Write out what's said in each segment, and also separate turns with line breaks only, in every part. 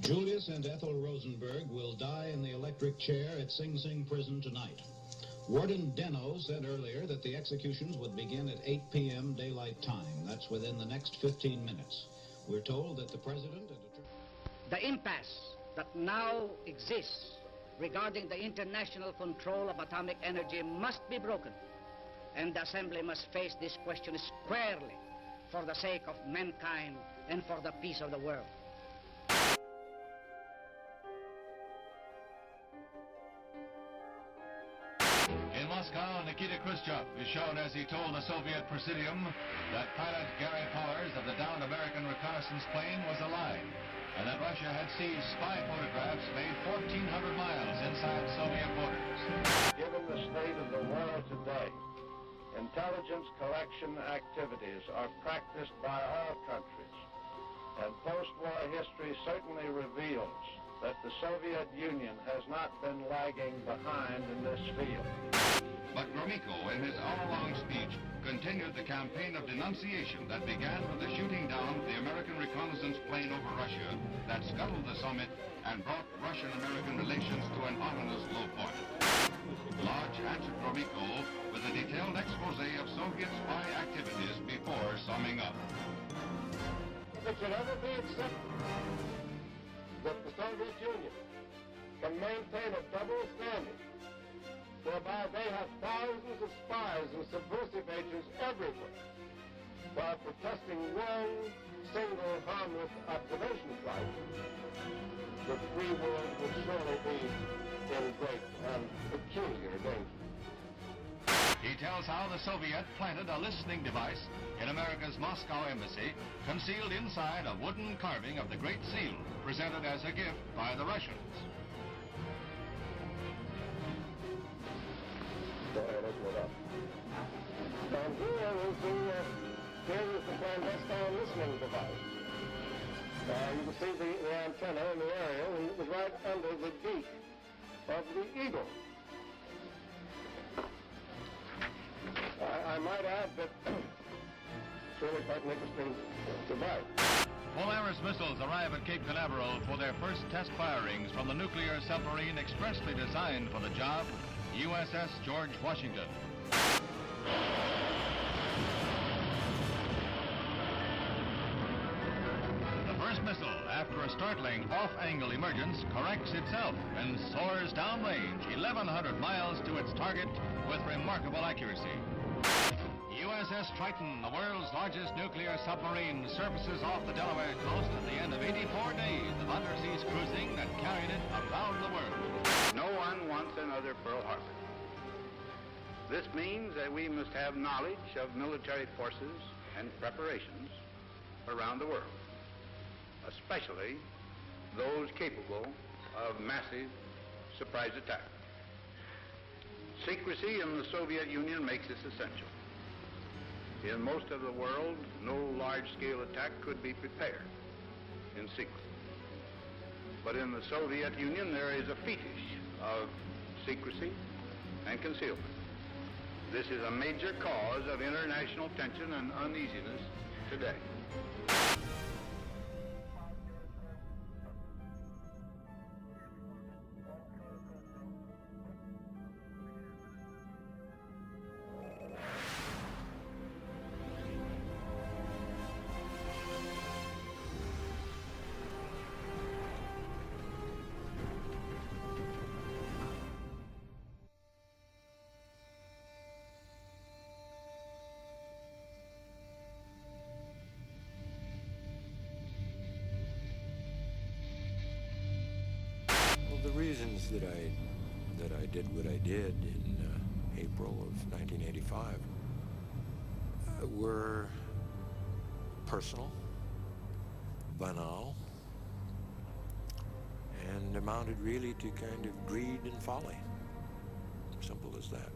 Julius and Ethel Rosenberg will die in the electric chair at Sing Sing Prison tonight. Warden Deno said earlier that the executions would begin at 8 p.m. daylight time. That's within the next 15 minutes. We're told that the president and
the impasse that now exists regarding the international control of atomic energy must be broken, and the Assembly must face this question squarely for the sake of mankind and for the peace of the world.
In Moscow, Nikita Khrushchev is shown as he told the Soviet Presidium that pilot Gary Powers of the downed American reconnaissance plane was alive, and that Russia had seized spy photographs made 1,400 miles inside Soviet borders.
Given the state of the world today, intelligence collection activities are practiced by all countries, and post-war history certainly reveals that the Soviet Union has not been lagging behind in this field.
But Gromyko, in his hour-long speech, continued the campaign of denunciation that began with the shooting down of the American reconnaissance plane over Russia that scuttled the summit and brought Russian-American relations to an ominous low point. Lodge answered Gromyko with a detailed expose of Soviet spy activities before summing up.
It can never be accepted that the Soviet Union can maintain a double standard whereby they have thousands of spies and subversive agents everywhere while protesting one single harmless observation flight. The free world will surely be in great and peculiar danger.
He tells how the Soviet planted a listening device in America's Moscow embassy, concealed inside a wooden carving of the Great Seal, presented as a gift by the Russians.
Go ahead, open it up. And here is the clandestine listening device. You can see the antenna in the aerial, and it was right under the beak of the eagle. I might add that it's really quite an interesting device.
Polaris missiles arrive at Cape Canaveral for their first test firings from the nuclear submarine expressly designed for the job, USS George Washington. The first missile, after a startling off-angle emergence, corrects itself and soars downrange 1,100 miles to its target with remarkable accuracy. USS Triton, the world's largest nuclear submarine, surfaces off the Delaware coast at the end of 84 days of underseas cruising that carried it around the world.
No one wants another Pearl Harbor. This means that we must have knowledge of military forces and preparations around the world, especially those capable of massive surprise attack. Secrecy in the Soviet Union makes this essential. In most of the world, no large-scale attack could be prepared in secret. But in the Soviet Union, there is a fetish of secrecy and concealment. This is a major cause of international tension and uneasiness today.
The reasons that I did what I did in April of 1985 were personal, banal, and amounted really to kind of greed and folly. Simple as that.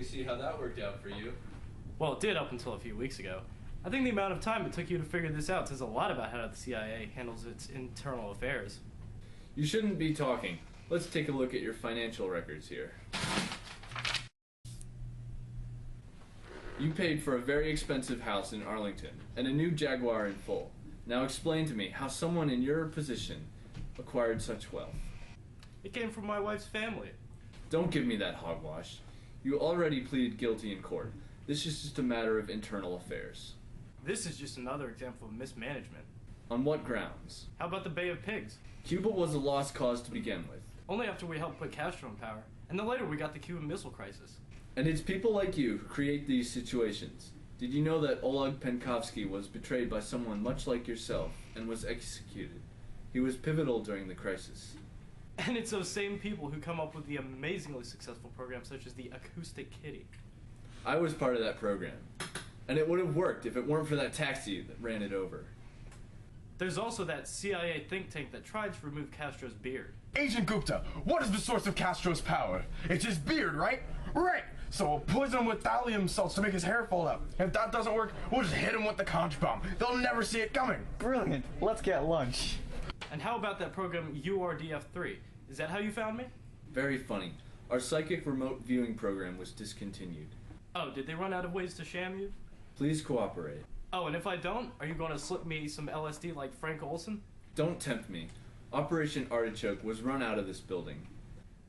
we see how that worked out for you.
Well, it did up until a few weeks ago. I think the amount of time it took you to figure this out says a lot about how the CIA handles its internal affairs.
You shouldn't be talking. Let's take a look at your financial records here. You paid for a very expensive house in Arlington and a new Jaguar in full. Now explain to me how someone in your position acquired such wealth.
It came from my wife's family.
Don't give me that hogwash. You already pleaded guilty in court. This is just a matter of internal affairs.
This is just another example of mismanagement.
On what grounds?
How about the Bay of Pigs?
Cuba was a lost cause to begin with.
Only after we helped put Castro in power, and then later we got the Cuban Missile Crisis.
And it's people like you who create these situations. Did you know that Oleg Penkovsky was betrayed by someone much like yourself and was executed? He was pivotal during the crisis.
And it's those same people who come up with the amazingly successful programs such as the Acoustic Kitty.
I was part of that program. And it would have worked if it weren't for that taxi that ran it over.
There's also that CIA think tank that tried to remove Castro's beard.
Agent Gupta, what is the source of Castro's power? It's his beard, right? Right! So we'll poison him with thallium salts to make his hair fall out. If that doesn't work, we'll just hit him with the conch bomb. They'll never see it coming.
Brilliant. Let's get lunch.
And how about that program URDF3? Is that how you found me?
Very funny. Our psychic remote viewing program was discontinued.
Oh, did they run out of ways to sham you?
Please cooperate.
Oh, and if I don't, are you going to slip me some LSD like Frank Olson?
Don't tempt me. Operation Artichoke was run out of this building.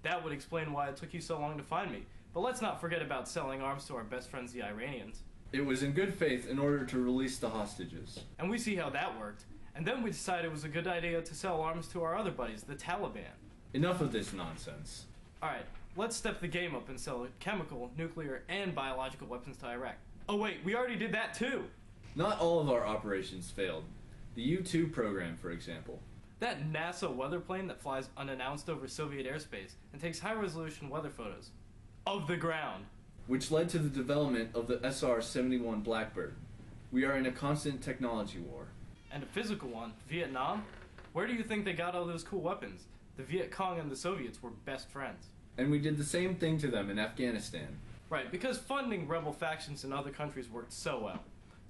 That would explain why it took you so long to find me. But let's not forget about selling arms to our best friends, the Iranians.
It was in good faith in order to release the hostages.
And we see how that worked. And then we decided it was a good idea to sell arms to our other buddies, the Taliban.
Enough of this nonsense.
Alright, let's step the game up and sell chemical, nuclear, and biological weapons to Iraq. Oh wait, we already did that too!
Not all of our operations failed. The U-2 program, for example.
That NASA weather plane that flies unannounced over Soviet airspace and takes high-resolution weather photos. Of the ground.
Which led to the development of the SR-71 Blackbird. We are in a constant technology war.
And a physical one, Vietnam? Where do you think they got all those cool weapons? The Viet Cong and the Soviets were best friends.
And we did the same thing to them in Afghanistan.
Right, because funding rebel factions in other countries worked so well.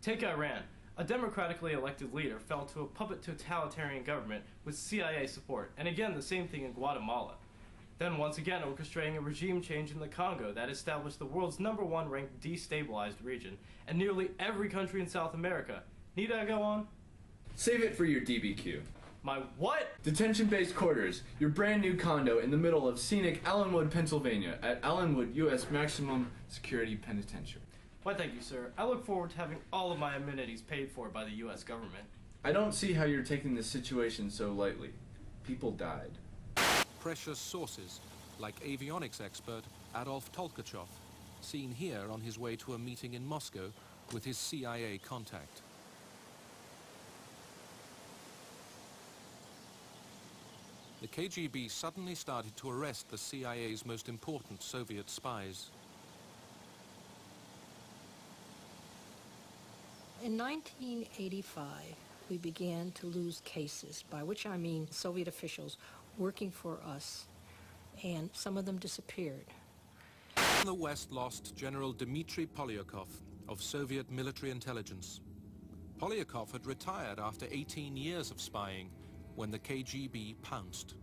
Take Iran. A democratically elected leader fell to a puppet totalitarian government with CIA support, and again the same thing in Guatemala. Then once again orchestrating a regime change in the Congo that established the world's #1 ranked destabilized region, and nearly every country in South America. Need I go on?
Save it for your DBQ.
My what?
Detention-based quarters, your brand new condo in the middle of scenic Allenwood, Pennsylvania at Allenwood U.S. Maximum Security Penitentiary.
Why, thank you, sir. I look forward to having all of my amenities paid for by the U.S. government.
I don't see how you're taking this situation so lightly. People died.
Precious sources, like avionics expert Adolf Tolkachev, seen here on his way to a meeting in Moscow with his CIA contact. The KGB suddenly started to arrest the CIA's most important Soviet spies.
In 1985, we began to lose cases, by which I mean Soviet officials working for us, and some of them disappeared.
The West lost General Dmitry Polyakov of Soviet military intelligence. Polyakov had retired after 18 years of spying when the KGB pounced.